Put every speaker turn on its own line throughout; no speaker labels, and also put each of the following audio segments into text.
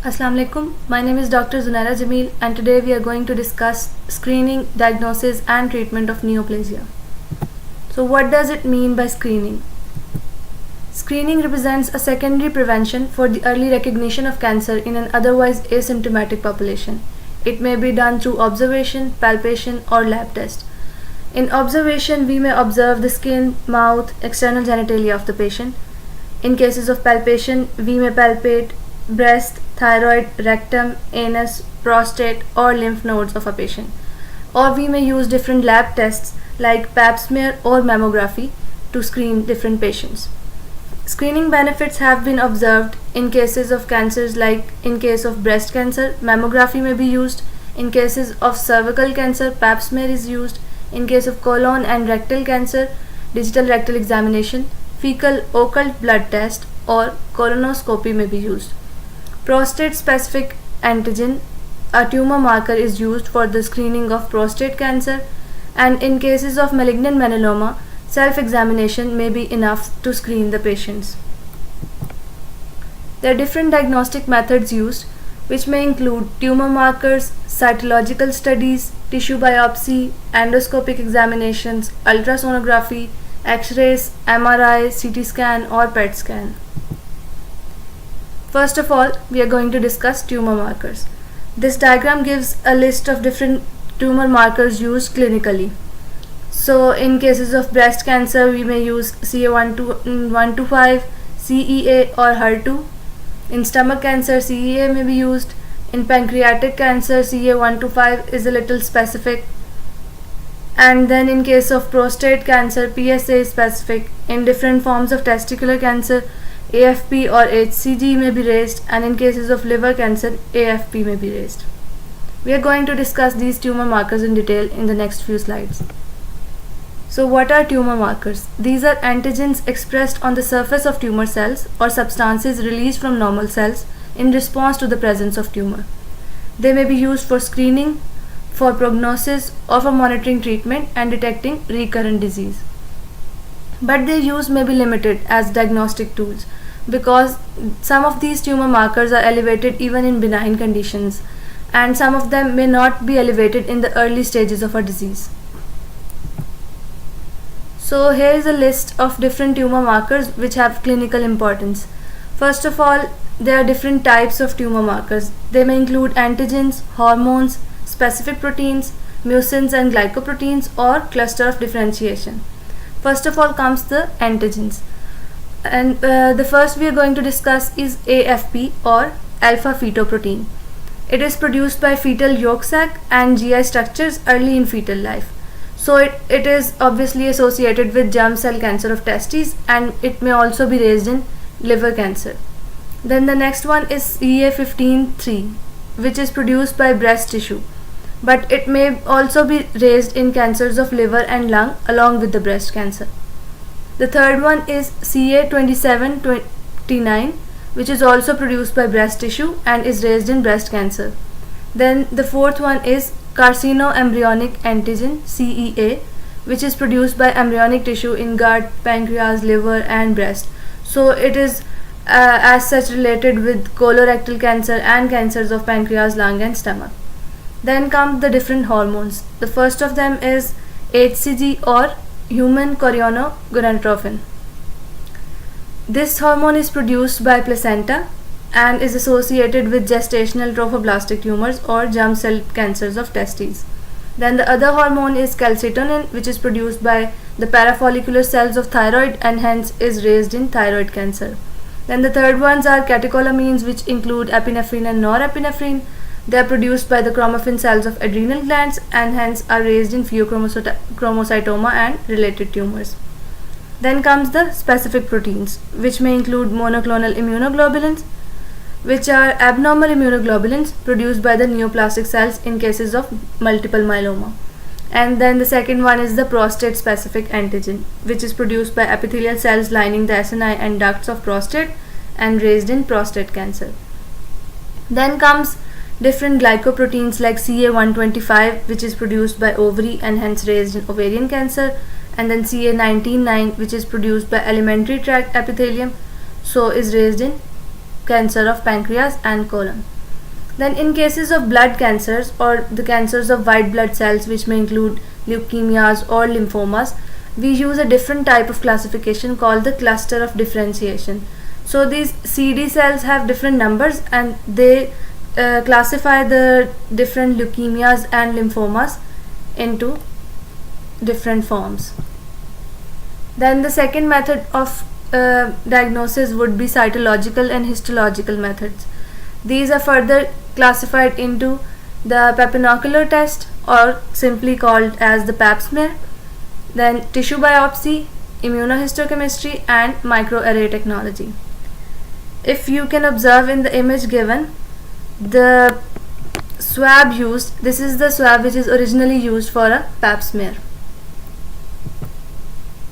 Assalamu alaikum. My name is Dr. Zunaira Jamil and today we are going to discuss screening, diagnosis and treatment of neoplasia. So what does it mean by screening? Screening represents a secondary prevention for the early recognition of cancer in an otherwise asymptomatic population. It may be done through observation, palpation or lab test. In observation, we may observe the skin, mouth, external genitalia of the patient. In cases of palpation, we may palpate breast, thyroid, rectum, anus, prostate or lymph nodes of a patient. Or we may use different lab tests like pap smear or mammography to screen different patients. Screening benefits have been observed in cases of cancers like in case of breast cancer, mammography may be used. In cases of cervical cancer, pap smear is used. In case of colon and rectal cancer, digital rectal examination, fecal occult blood test or colonoscopy may be used. Prostate specific antigen, a tumor marker, is used for the screening of prostate cancer, and in cases of malignant melanoma, self-examination may be enough to screen the patients. There are different diagnostic methods used, which may include tumor markers, cytological studies, tissue biopsy, endoscopic examinations, ultrasonography, X-rays, MRI, CT scan or PET scan. First of all, we are going to discuss tumor markers. This diagram gives a list of different tumor markers used clinically. So in cases of breast cancer, we may use CA125, CEA or HER2. In stomach cancer, CEA may be used. In pancreatic cancer, CA125 is a little specific. And then in case of prostate cancer, PSA is specific. In different forms of testicular cancer, AFP or HCG may be raised, and in cases of liver cancer, AFP may be raised. We are going to discuss these tumor markers in detail in the next few slides. So what are tumor markers? These are antigens expressed on the surface of tumor cells or substances released from normal cells in response to the presence of tumor. They may be used for screening, for prognosis or for monitoring treatment and detecting recurrent disease. But their use may be limited as diagnostic tools because some of these tumor markers are elevated even in benign conditions, and some of them may not be elevated in the early stages of a disease. So here is a list of different tumor markers which have clinical importance. First of all, there are different types of tumor markers. They may include antigens, hormones, specific proteins, mucins and glycoproteins or cluster of differentiation. First of all comes the antigens, and the first we are going to discuss is AFP or alpha fetoprotein. It is produced by fetal yolk sac and GI structures early in fetal life. So it is obviously associated with germ cell cancer of testes, and it may also be raised in liver cancer. Then the next one is CA15-3, which is produced by breast tissue, but it may also be raised in cancers of liver and lung along with the breast cancer. The third one is CA27-29, which is also produced by breast tissue and is raised in breast cancer. Then the fourth one is carcinoembryonic antigen CEA, which is produced by embryonic tissue in gut, pancreas, liver and breast. So it is as such related with colorectal cancer and cancers of pancreas, lung and stomach. Then come the different hormones. The first of them is HCG or human chorionogonadotropin. This hormone is produced by placenta and is associated with gestational trophoblastic tumors or germ cell cancers of testes. Then the other hormone is calcitonin, which is produced by the parafollicular cells of thyroid and hence is raised in thyroid cancer. Then the third ones are catecholamines, which include epinephrine and norepinephrine. They are produced by the chromaffin cells of adrenal glands and hence are raised in pheochromocytoma and related tumors. Then comes the specific proteins, which may include monoclonal immunoglobulins, which are abnormal immunoglobulins produced by the neoplastic cells in cases of multiple myeloma. And then the second one is the prostate specific antigen, which is produced by epithelial cells lining the acini and ducts of prostate and raised in prostate cancer. Then comes different glycoproteins like CA125, which is produced by ovary and hence raised in ovarian cancer, and then CA19-9, which is produced by alimentary tract epithelium, so is raised in cancer of pancreas and colon. Then in cases of blood cancers or the cancers of white blood cells, which may include leukemias or lymphomas, we use a different type of classification called the cluster of differentiation. So these CD cells have different numbers, and they classify the different leukemias and lymphomas into different forms. Then the second method of diagnosis would be cytological and histological methods. These are further classified into the papinocular test, or simply called as the pap smear, then tissue biopsy, immunohistochemistry, and microarray technology. If you can observe in the image given, the swab used, this is the swab which is originally used for a pap smear.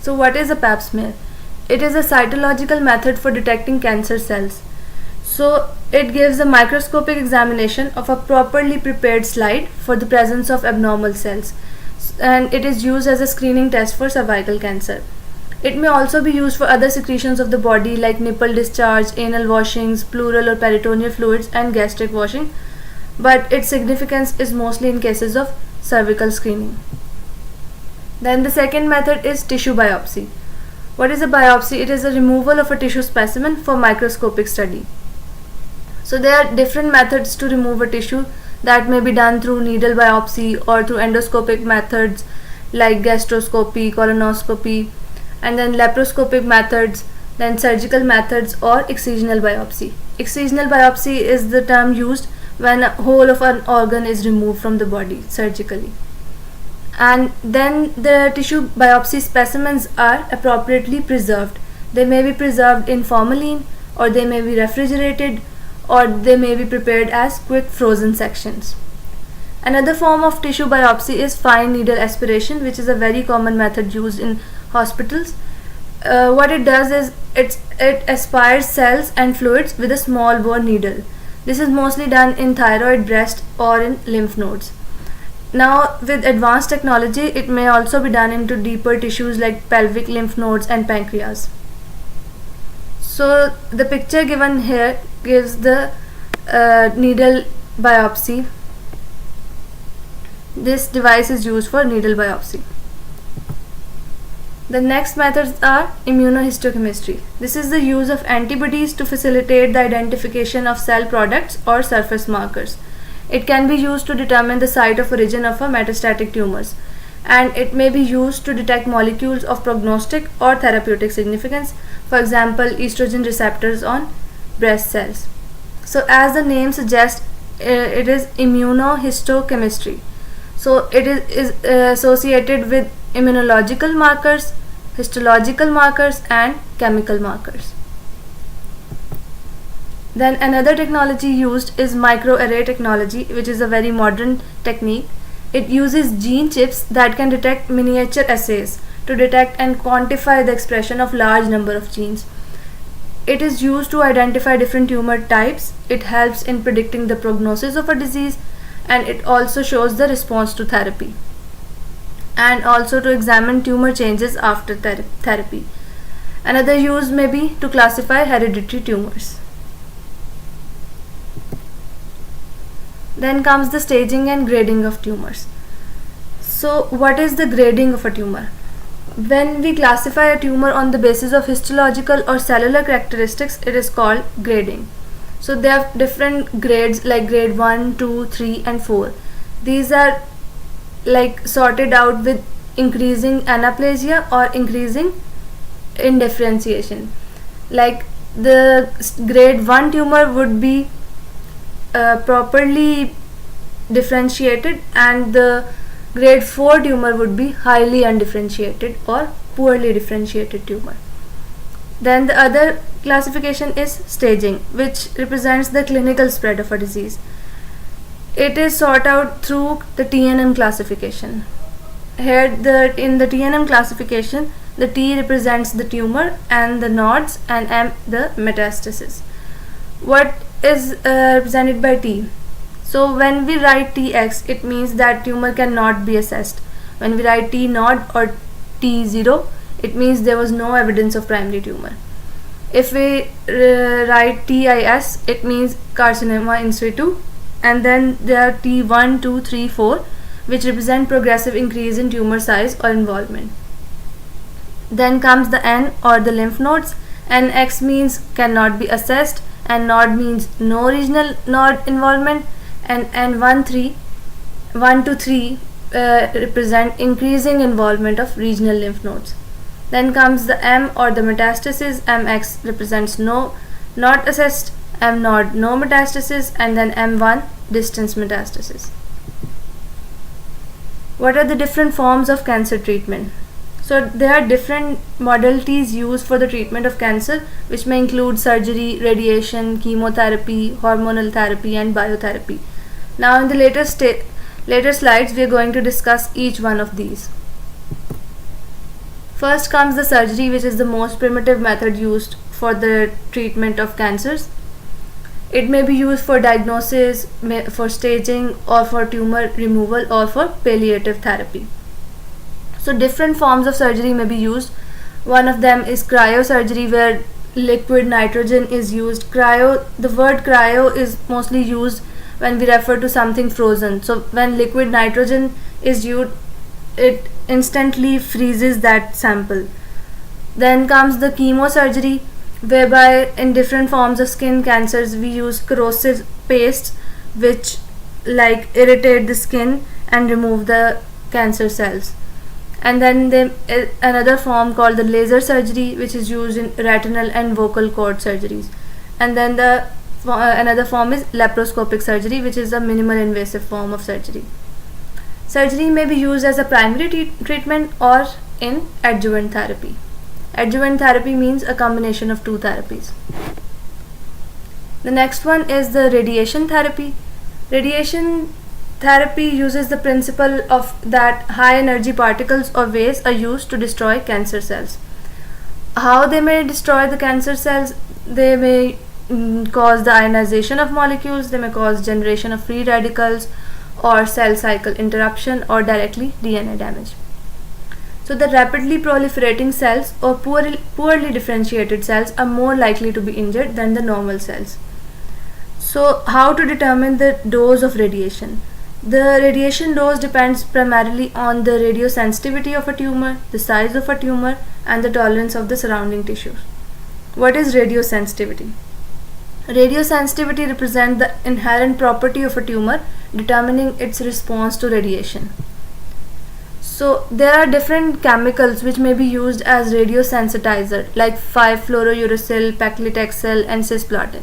So what is a pap smear? It is a cytological method for detecting cancer cells. So it gives a microscopic examination of a properly prepared slide for the presence of abnormal cells, and it is used as a screening test for cervical cancer. It may also be used for other secretions of the body like nipple discharge, anal washings, pleural or peritoneal fluids, and gastric washing, but its significance is mostly in cases of cervical screening. Then the second method is tissue biopsy. What is a biopsy? It is a removal of a tissue specimen for microscopic study. So there are different methods to remove a tissue that may be done through needle biopsy or through endoscopic methods like gastroscopy, colonoscopy, and then laparoscopic methods, then surgical methods, or excisional biopsy. Excisional biopsy is the term used when a whole of an organ is removed from the body surgically. And then the tissue biopsy specimens are appropriately preserved. They may be preserved in formalin, or they may be refrigerated, or they may be prepared as quick frozen sections. Another form of tissue biopsy is fine needle aspiration, which is a very common method used in hospitals. What it does is it aspires cells and fluids with a small bore needle. This is mostly done in thyroid, breast, or in lymph nodes. Now with advanced technology, it may also be done into deeper tissues like pelvic lymph nodes and pancreas. So the picture given here gives the needle biopsy. This device is used for needle biopsy. The next methods are immunohistochemistry. This is the use of antibodies to facilitate the identification of cell products or surface markers. It can be used to determine the site of origin of a metastatic tumors, and it may be used to detect molecules of prognostic or therapeutic significance, for example estrogen receptors on breast cells. So as the name suggests, it is immunohistochemistry. So it is associated with immunological markers, histological markers, and chemical markers. Then another technology used is microarray technology, which is a very modern technique. It uses gene chips that can detect miniature assays to detect and quantify the expression of large number of genes. It is used to identify different tumor types. It helps in predicting the prognosis of a disease, and it also shows the response to therapy, and also to examine tumor changes after therapy. Another use may be to classify hereditary tumors. Then comes the staging and grading of tumors. So what is the grading of a tumor? When we classify a tumor on the basis of histological or cellular characteristics, it is called grading. So there are different grades like grade 1, 2, 3 and 4. These are like sorted out with increasing anaplasia or increasing indifferentiation. Like the grade 1 tumor would be properly differentiated, and the grade 4 tumor would be highly undifferentiated or poorly differentiated tumor. Then the other classification is staging, which represents the clinical spread of a disease. It is sorted out through the TNM classification. Here in the TNM classification, the T represents the tumor and the nodes, and M the metastasis. What is represented by T? So when we write Tx, it means that tumor cannot be assessed. When we write T node or T0, it means there was no evidence of primary tumor. If we write TIS, it means carcinoma in situ. and then there are T1, 2, 3, 4, which represent progressive increase in tumor size or involvement. Then comes the N or the lymph nodes. NX means cannot be assessed, and node means no regional node involvement, and N1 to 3 represent increasing involvement of regional lymph nodes. Then comes the M or the metastasis. MX represents no, not assessed, M node no metastasis, and then M1 distance metastasis. What are the different forms of cancer treatment? So there are different modalities used for the treatment of cancer, which may include surgery, radiation, chemotherapy, hormonal therapy, and biotherapy. Now in the later slides we are going to discuss each one of these. First comes the surgery, which is the most primitive method used for the treatment of cancers. It may be used for diagnosis, for staging, or for tumor removal, or for palliative therapy. So different forms of surgery may be used. One of them is cryosurgery, where liquid nitrogen is used. The word cryo is mostly used when we refer to something frozen. So when liquid nitrogen is used, it instantly freezes that sample. Then comes the chemosurgery, whereby in different forms of skin cancers we use corrosive pastes which irritate the skin and remove the cancer cells. And then another form called the laser surgery, which is used in retinal and vocal cord surgeries. And then another form is laparoscopic surgery, which is a minimal invasive form of surgery. Surgery may be used as a primary treatment or in adjuvant therapy. Adjuvant therapy means a combination of two therapies. The next one is the radiation therapy. Radiation therapy uses the principle of that high energy particles or waves are used to destroy cancer cells. How they may destroy the cancer cells? They may cause the ionization of molecules, they may cause generation of free radicals, or cell cycle interruption, or directly DNA damage. So the rapidly proliferating cells or poorly differentiated cells are more likely to be injured than the normal cells. So how to determine the dose of radiation? The radiation dose depends primarily on the radiosensitivity of a tumor, the size of a tumor, and the tolerance of the surrounding tissues. What is radiosensitivity? Radiosensitivity represents the inherent property of a tumor determining its response to radiation. So there are different chemicals which may be used as radiosensitizer, like 5-fluorouracil, paclitaxel, and cisplatin.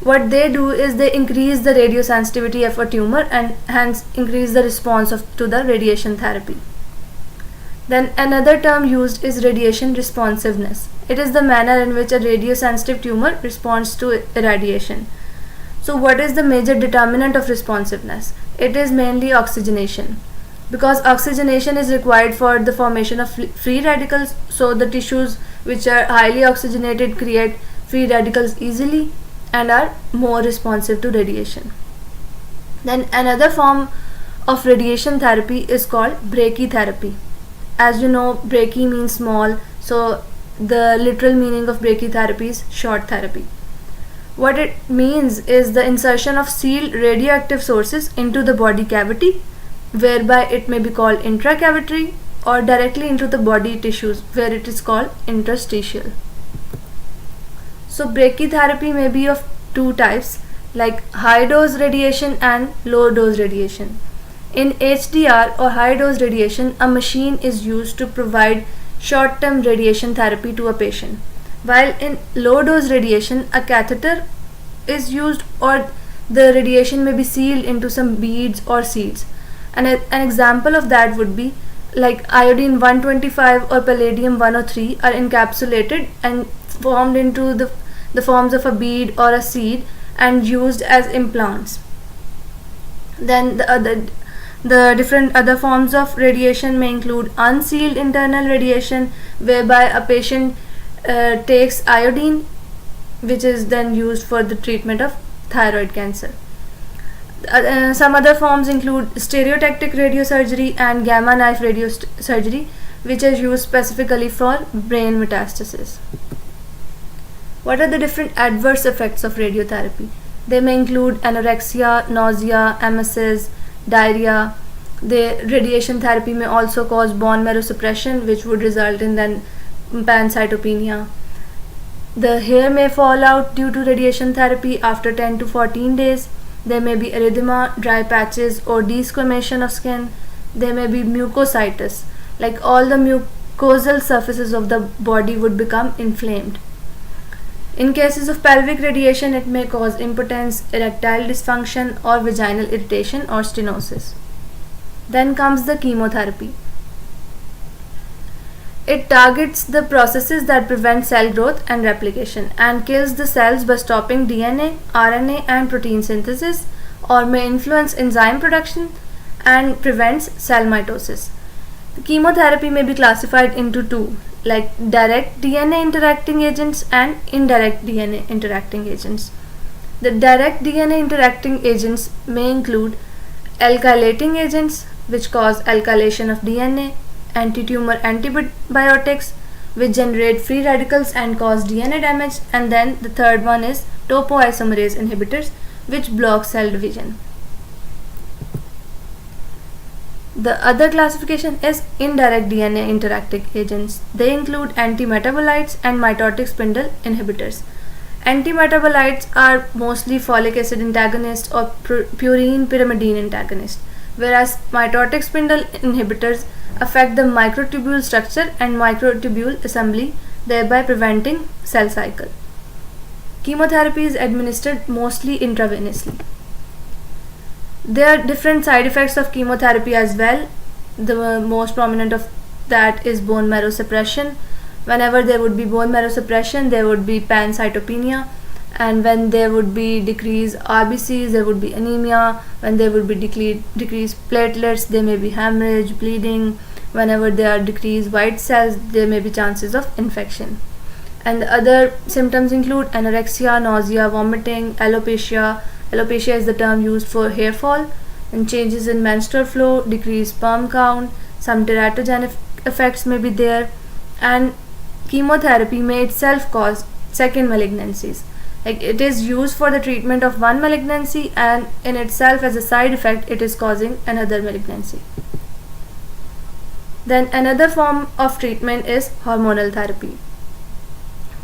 What they do is they increase the radiosensitivity of a tumor and hence increase the response to the radiation therapy. Then another term used is radiation responsiveness. It is the manner in which a radiosensitive tumor responds to irradiation. So what is the major determinant of responsiveness? It is mainly oxygenation. Because oxygenation is required for the formation of free radicals, so the tissues which are highly oxygenated create free radicals easily and are more responsive to radiation. Then another form of radiation therapy is called brachytherapy. As you know, brachy means small, so the literal meaning of brachytherapy is short therapy. What it means is the insertion of sealed radioactive sources into the body cavity, whereby it may be called intracavitary, or directly into the body tissues, where it is called interstitial. So brachytherapy may be of two types, like high dose radiation and low dose radiation. In HDR or high dose radiation, a machine is used to provide short term radiation therapy to a patient, while in low dose radiation a catheter is used, or the radiation may be sealed into some beads or seeds. And an example of that would be like iodine 125 or palladium 103 are encapsulated and formed into the forms of a bead or a seed and used as implants. Then the different other forms of radiation may include unsealed internal radiation, whereby a patient takes iodine, which is then used for the treatment of thyroid cancer. Some other forms include stereotactic radiosurgery and gamma knife radiosurgery, which is used specifically for brain metastasis. What are the different adverse effects of radiotherapy? They may include anorexia, nausea, emesis, diarrhea. The radiation therapy may also cause bone marrow suppression, which would result in then pancytopenia. The hair may fall out due to radiation therapy after 10 to 14 days. There may be erythema, dry patches, or desquamation of skin. There may be mucositis, like all the mucosal surfaces of the body would become inflamed. In cases of pelvic radiation, it may cause impotence, erectile dysfunction, or vaginal irritation or stenosis. Then comes the chemotherapy. It targets the processes that prevent cell growth and replication and kills the cells by stopping DNA, RNA, and protein synthesis, or may influence enzyme production and prevents cell mitosis. The chemotherapy may be classified into two, like direct DNA interacting agents and indirect DNA interacting agents. The direct DNA interacting agents may include alkylating agents, which cause alkylation of DNA, anti-tumor antibiotics, which generate free radicals and cause DNA damage, and then the third one is topoisomerase inhibitors, which block cell division. The other classification is indirect DNA interacting agents. They include antimetabolites and mitotic spindle inhibitors. Antimetabolites are mostly folic acid antagonists or purine pyrimidine antagonists, whereas mitotic spindle inhibitors affect the microtubule structure and microtubule assembly, thereby preventing cell cycle. Chemotherapy is administered mostly intravenously. There are different side effects of chemotherapy as well. The most prominent of that is bone marrow suppression. Whenever there would be bone marrow suppression, there would be pancytopenia, and when there would be decreased RBCs, there would be anemia. When there would be decreased platelets, there may be hemorrhage, bleeding. Whenever there are decreased white cells, there may be chances of infection. And the other symptoms include anorexia, nausea, vomiting, alopecia. Alopecia is the term used for hair fall, and changes in menstrual flow, decreased sperm count. Some teratogenic effects may be there, and chemotherapy may itself cause second malignancies. Like it is used for the treatment of one malignancy, and in itself as a side effect it is causing another malignancy. Then another form of treatment is hormonal therapy.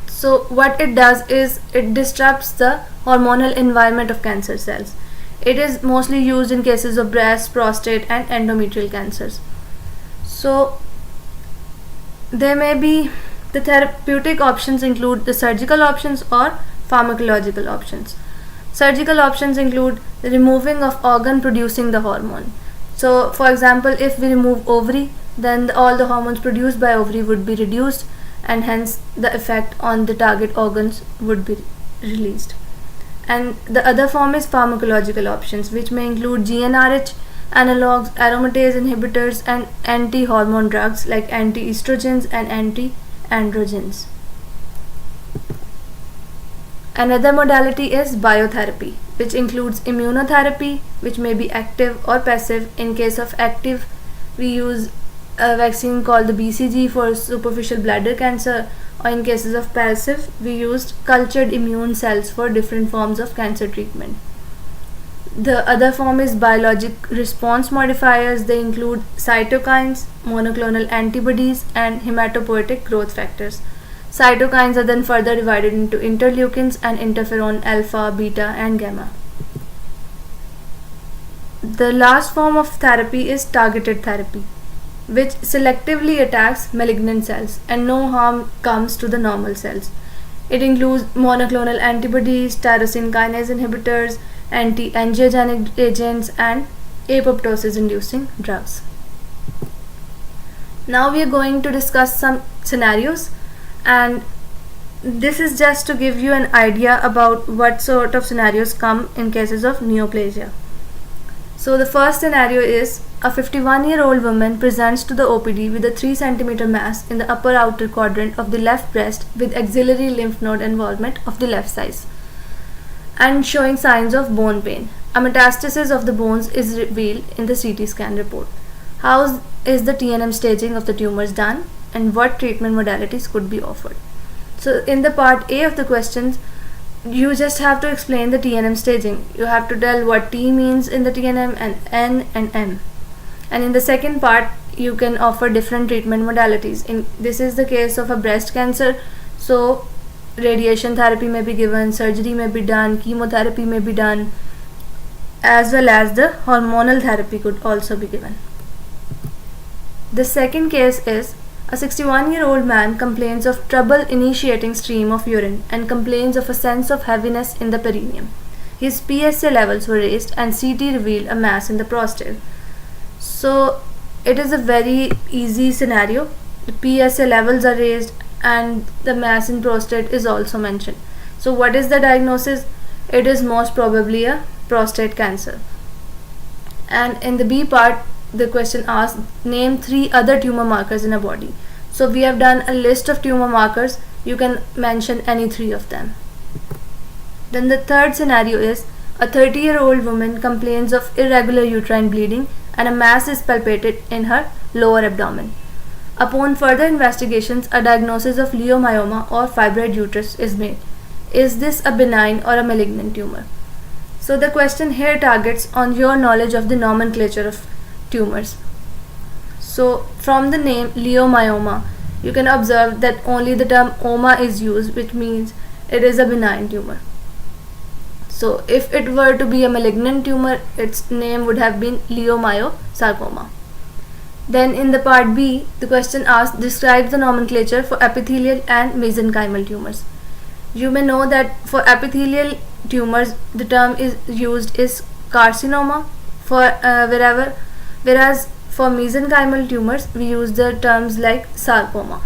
So what it does is it disrupts the hormonal environment of cancer cells. It is mostly used in cases of breast, prostate, and endometrial cancers. So there may be the therapeutic options include the surgical options or pharmacological options. Surgical options include the removing of organ producing the hormone. So for example, if we remove ovary, then all the hormones produced by ovary would be reduced, and hence the effect on the target organs would be released. And the other form is pharmacological options, which may include GnRH analogs, aromatase inhibitors, and anti-hormone drugs like anti-estrogens and anti-androgens. Another modality is biotherapy, which includes immunotherapy, which may be active or passive. In case of active, we use a vaccine called the BCG for superficial bladder cancer, or in cases of passive, we used cultured immune cells for different forms of cancer treatment. The other form is biologic response modifiers. They include cytokines, monoclonal antibodies, and hematopoietic growth factors. Cytokines are then further divided into interleukins and interferon alpha, beta, and gamma. The last form of therapy is targeted therapy, which selectively attacks malignant cells and no harm comes to the normal cells. It includes monoclonal antibodies, tyrosine kinase inhibitors, anti-angiogenic agents, and apoptosis inducing drugs. Now we are going to discuss some scenarios, and this is just to give you an idea about what sort of scenarios come in cases of neoplasia. So the first scenario is a 51-year-old woman presents to the OPD with a 3 cm mass in the upper outer quadrant of the left breast with axillary lymph node involvement of the left side and showing signs of bone pain. A metastasis of the bones is revealed in the CT scan report. How is the TNM staging of the tumors done, and what treatment modalities could be offered? So in the part A of the questions, you just have to explain the TNM staging. You have to tell what T means in the TNM and N and M. And in the second part, you can offer different treatment modalities. This is the case of a breast cancer, so radiation therapy may be given, surgery may be done, chemotherapy may be done, as well as the hormonal therapy could also be given. The second case is a 61-year-old man complains of trouble initiating stream of urine and complains of a sense of heaviness in the perineum. His PSA levels were raised and CT revealed a mass in the prostate. So it is a very easy scenario. The PSA levels are raised and the mass in prostate is also mentioned. So what is the diagnosis? It is most probably a prostate cancer. And in the B part, the question asks, name 3 other tumor markers in a body. So we have done a list of tumor markers. You can mention any 3 of them. Then the third scenario is a 30-year-old woman complains of irregular uterine bleeding and a mass is palpated in her lower abdomen. Upon further investigations, a diagnosis of leiomyoma or fibroid uterus is made. Is this a benign or a malignant tumor? So the question here targets on your knowledge of the nomenclature of tumors. So from the name leiomyoma, you can observe that only the term oma is used, which means it is a benign tumor. So if it were to be a malignant tumor, its name would have been leiomyosarcoma. Then in the part B, the question asks, describe the nomenclature for epithelial and mesenchymal tumors. You may know that for epithelial tumors, the term is used is carcinoma, whereas for mesenchymal tumors, we use the terms like sarcoma.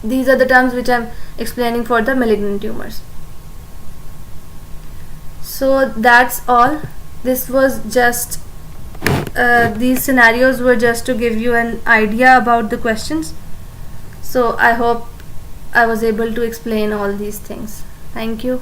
These are the terms which I am explaining for the malignant tumors. So that's all. This was just these scenarios were just to give you an idea about the questions. So I hope I was able to explain all these things. Thank you.